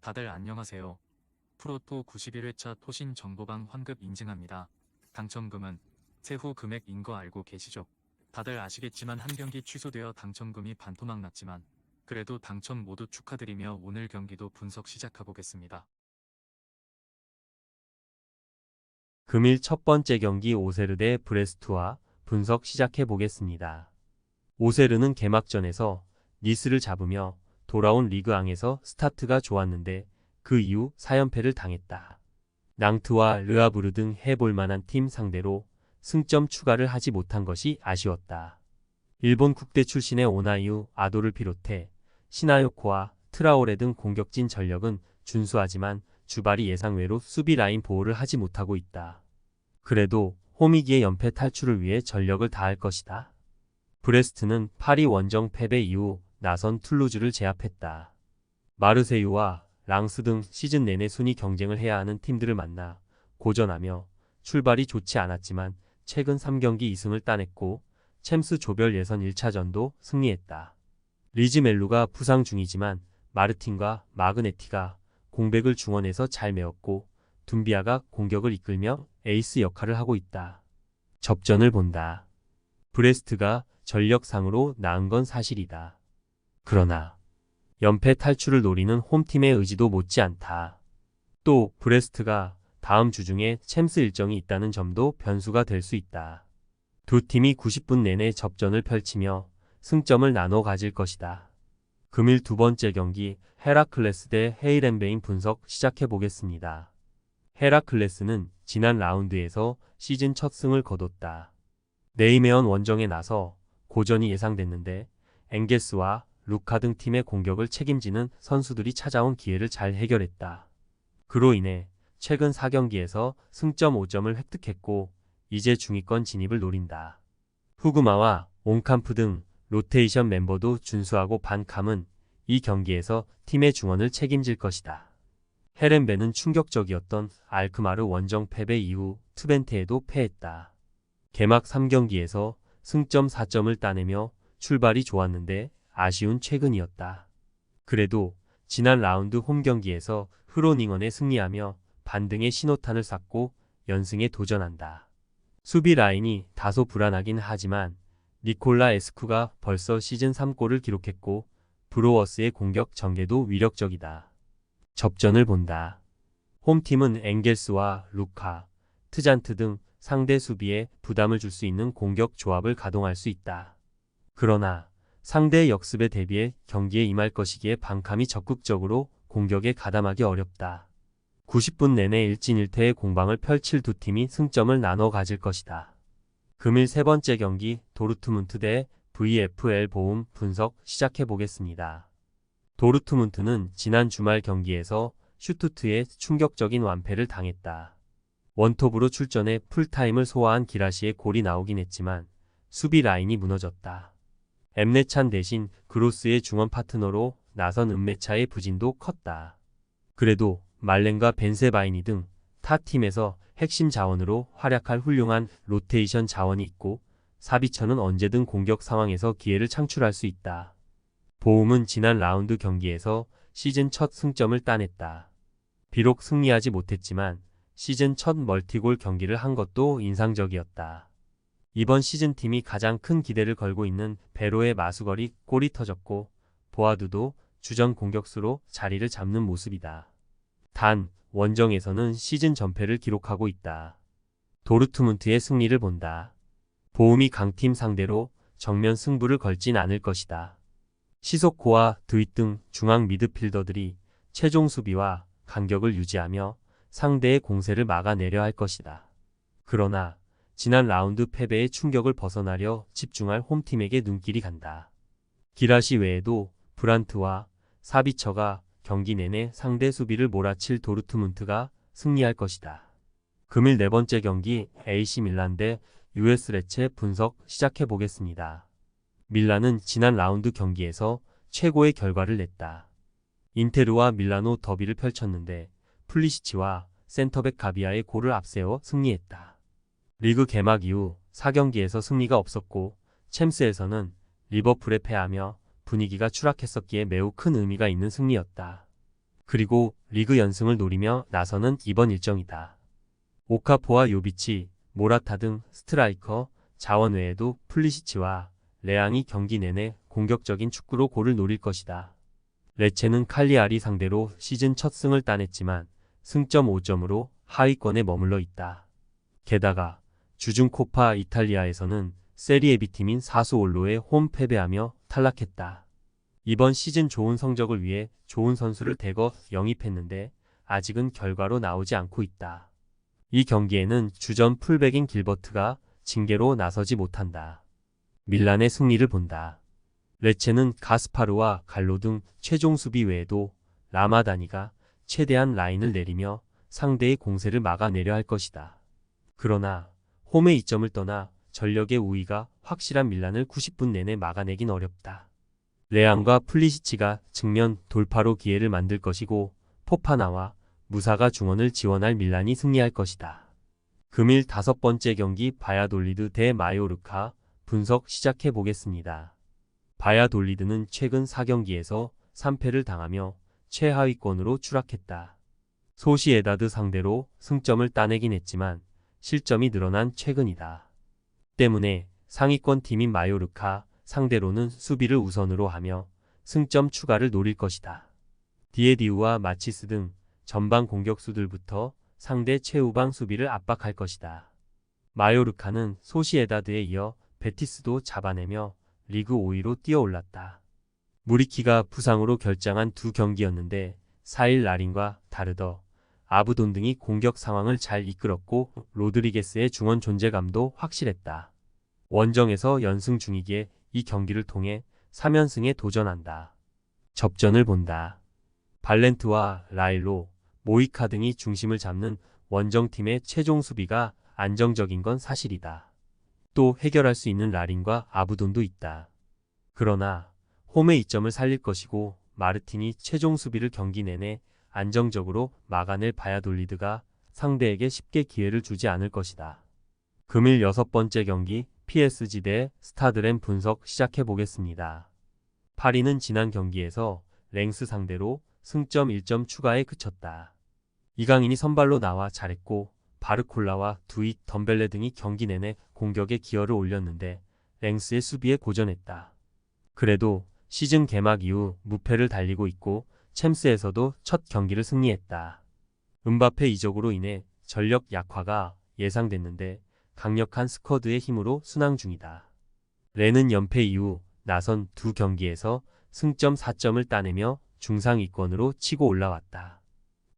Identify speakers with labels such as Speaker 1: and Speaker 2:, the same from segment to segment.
Speaker 1: 다들 안녕하세요. 프로토 91회차 토신 정보방 환급 인증합니다. 당첨금은 세후 금액인 거 알고 계시죠? 다들 아시겠지만 한 경기 취소되어 당첨금이 반토막 났지만 그래도 당첨 모두 축하드리며 오늘 경기도 분석 시작해보겠습니다.
Speaker 2: 금일 첫 번째 경기 오세르 대 브레스트와 분석 시작해 보겠습니다. 오세르는 개막전에서 니스를 잡으며 돌아온 리그앙에서 스타트가 좋았는데 그 이후 4연패를 당했다. 낭트와 르아브르 등 해볼 만한 팀 상대로 승점 추가를 하지 못한 것이 아쉬웠다. 일본 국대 출신의 오나이우 아도를 비롯해 시나요코와 트라오레 등 공격진 전력은 준수하지만 주발이 예상외로 수비 라인 보호를 하지 못하고 있다. 그래도 홈이기의 연패 탈출을 위해 전력을 다할 것이다. 브레스트는 파리 원정 패배 이후 나선 툴루즈를 제압했다. 마르세유와 랑스 등 시즌 내내 순위 경쟁을 해야 하는 팀들을 만나 고전하며 출발이 좋지 않았지만 최근 3경기 2승을 따냈고 챔스 조별 예선 1차전도 승리했다. 리즈멜루가 부상 중이지만 마르틴과 마그네티가 공백을 중원에서 잘 메웠고 둠비아가 공격을 이끌며 에이스 역할을 하고 있다. 접전을 본다. 브레스트가 전력상으로 나은 건 사실이다. 그러나 연패 탈출을 노리는 홈팀의 의지도 못지않다. 또 브레스트가 다음 주 중에 챔스 일정이 있다는 점도 변수가 될 수 있다. 두 팀이 90분 내내 접전을 펼치며 승점을 나눠 가질 것이다. 금일 두 번째 경기 헤라클레스 대 헤이렌베인 분석 시작해 보겠습니다. 헤라클레스는 지난 라운드에서 시즌 첫 승을 거뒀다. 네이메언 원정에 나서 고전이 예상됐는데 엥게스와 루카 등 팀의 공격을 책임지는 선수들이 찾아온 기회를 잘 해결했다. 그로 인해 최근 4경기에서 승점 5점을 획득했고 이제 중위권 진입을 노린다. 후그마와 온캄프 등 로테이션 멤버도 준수하고 반캄은 이 경기에서 팀의 중원을 책임질 것이다. 헤렌베는 충격적이었던 알크마르 원정 패배 이후 트벤테에도 패했다. 개막 3경기에서 승점 4점을 따내며 출발이 좋았는데 아쉬운 최근이었다. 그래도 지난 라운드 홈 경기에서 흐로닝언에 승리하며 반등의 신호탄을 쐈고 연승에 도전한다. 수비 라인이 다소 불안하긴 하지만 니콜라 에스쿠가 벌써 시즌 3골을 기록했고 브로워스의 공격 전개도 위력적이다. 접전을 본다. 홈팀은 엥겔스와 루카, 트잔트 등 상대 수비에 부담을 줄 수 있는 공격 조합을 가동할 수 있다. 그러나 상대의 역습에 대비해 경기에 임할 것이기에 반캄이 적극적으로 공격에 가담하기 어렵다. 90분 내내 1진 1퇴의 공방을 펼칠 두 팀이 승점을 나눠 가질 것이다. 금일 세 번째 경기 도르트문트 대 VfL 보움 분석 시작해 보겠습니다. 도르트문트는 지난 주말 경기에서 슈투트에 충격적인 완패를 당했다. 원톱으로 출전해 풀타임을 소화한 기라시의 골이 나오긴 했지만 수비 라인이 무너졌다. 엠네찬 대신 그로스의 중원 파트너로 나선 은메차의 부진도 컸다. 그래도 말렌과 벤세바이니 등 타 팀에서 핵심 자원으로 활약할 훌륭한 로테이션 자원이 있고 사비처는 언제든 공격 상황에서 기회를 창출할 수 있다. 보움은 지난 라운드 경기에서 시즌 첫 승점을 따냈다. 비록 승리하지 못했지만 시즌 첫 멀티골 경기를 한 것도 인상적이었다. 이번 시즌 팀이 가장 큰 기대를 걸고 있는 베로의 마수거리 골이 터졌고 보아두도 주전 공격수로 자리를 잡는 모습이다. 단 원정에서는 시즌 전패를 기록하고 있다. 도르트문트의 승리를 본다. 보움이 강팀 상대로 정면 승부를 걸진 않을 것이다. 시소코와 드윗 등 중앙 미드필더들이 최종 수비와 간격을 유지하며 상대의 공세를 막아내려 할 것이다. 그러나 지난 라운드 패배의 충격을 벗어나려 집중할 홈팀에게 눈길이 간다. 기라시 외에도 브란트와 사비처가 경기 내내 상대 수비를 몰아칠 도르트문트가 승리할 것이다. 금일 네 번째 경기 AC 밀란 대 US 레체 분석 시작해 보겠습니다. 밀란은 지난 라운드 경기에서 최고의 결과를 냈다. 인테르와 밀라노 더비를 펼쳤는데 플리시치와 센터백 가비아의 골을 앞세워 승리했다. 리그 개막 이후 4경기에서 승리가 없었고 챔스에서는 리버풀에 패하며 분위기가 추락했었기에 매우 큰 의미가 있는 승리였다. 그리고 리그 연승을 노리며 나서는 이번 일정이다. 오카포와 요비치, 모라타 등 스트라이커 자원 외에도 플리시치와 레앙이 경기 내내 공격적인 축구로 골을 노릴 것이다. 레체는 칼리아리 상대로 시즌 첫 승을 따냈지만 승점 5점으로 하위권에 머물러 있다. 게다가 주중 코파 이탈리아에서는 세리에 B팀인 사수올로에 홈 패배하며 탈락했다. 이번 시즌 좋은 성적을 위해 좋은 선수를 대거 영입했는데 아직은 결과로 나오지 않고 있다. 이 경기에는 주전 풀백인 길버트가 징계로 나서지 못한다. 밀란의 승리를 본다. 레체는 가스파르와 갈로 등 최종 수비 외에도 라마다니가 최대한 라인을 내리며 상대의 공세를 막아내려 할 것이다. 그러나 홈의 이점을 떠나 전력의 우위가 확실한 밀란을 90분 내내 막아내긴 어렵다. 레앙과 플리시치가 측면 돌파로 기회를 만들 것이고 포파나와 무사가 중원을 지원할 밀란이 승리할 것이다. 금일 5번째 경기 바야돌리드 대 마요르카 분석 시작해 보겠습니다. 바야돌리드는 최근 4경기에서 3패를 당하며 최하위권으로 추락했다. 소시에다드 상대로 승점을 따내긴 했지만 실점이 늘어난 최근이다. 때문에 상위권 팀인 마요르카 상대로는 수비를 우선으로 하며 승점 추가를 노릴 것이다. 디에디우와 마치스 등 전방 공격수들부터 상대 최후방 수비를 압박할 것이다. 마요르카는 소시에다드에 이어 베티스도 잡아내며 리그 5위로 뛰어올랐다. 무리키가 부상으로 결장한 두 경기였는데 4일 라린과 다르더, 아부돈 등이 공격 상황을 잘 이끌었고 로드리게스의 중원 존재감도 확실했다. 원정에서 연승 중이기에 이 경기를 통해 3연승에 도전한다. 접전을 본다. 발렌트와 라일로, 모이카 등이 중심을 잡는 원정팀의 최종 수비가 안정적인 건 사실이다. 또 해결할 수 있는 라린과 아부돈도 있다. 그러나 홈의 이점을 살릴 것이고 마르틴이 최종 수비를 경기 내내 안정적으로 막아낼 바야돌리드가 상대에게 쉽게 기회를 주지 않을 것이다. 금일 6번째 경기 PSG 대 스타드램 분석 시작해 보겠습니다. 파리는 지난 경기에서 랭스 상대로 승점 1점 추가에 그쳤다. 이강인이 선발로 나와 잘했고 바르콜라와 두잇, 덤벨레 등이 경기 내내 공격에 기여를 올렸는데 랭스의 수비에 고전했다. 그래도 시즌 개막 이후 무패를 달리고 있고 챔스에서도 첫 경기를 승리했다. 음바페 이적으로 인해 전력 약화가 예상됐는데 강력한 스쿼드의 힘으로 순항 중이다. 레는 연패 이후 나선 두 경기에서 승점 4점을 따내며 중상위권으로 치고 올라왔다.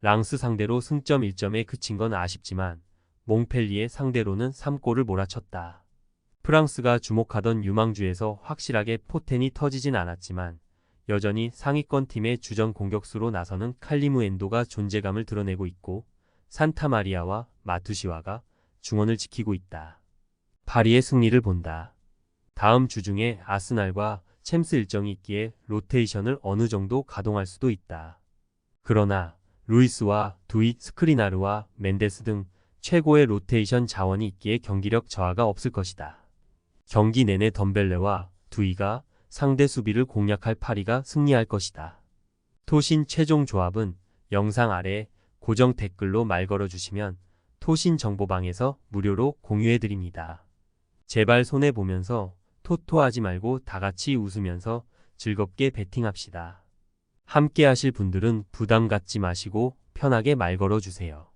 Speaker 2: 랑스 상대로 승점 1점에 그친 건 아쉽지만 몽펠리에 상대로는 3골을 몰아쳤다. 프랑스가 주목하던 유망주에서 확실하게 포텐이 터지진 않았지만 여전히 상위권 팀의 주전 공격수로 나서는 칼리무엔도가 존재감을 드러내고 있고 산타마리아와 마투시와가 중원을 지키고 있다. 파리의 승리를 본다. 다음 주 중에 아스날과 챔스 일정이 있기에 로테이션을 어느 정도 가동할 수도 있다. 그러나 루이스와 두잇, 스크리나르와 멘데스 등 최고의 로테이션 자원이 있기에 경기력 저하가 없을 것이다. 경기 내내 덤벨레와 두이가 상대 수비를 공략할 파리가 승리할 것이다. 토신 최종 조합은 영상 아래 고정 댓글로 말 걸어주시면 토신 정보방에서 무료로 공유해드립니다. 제발 손해보면서 토토하지 말고 다같이 웃으면서 즐겁게 베팅합시다. 함께 하실 분들은 부담 갖지 마시고 편하게 말 걸어주세요.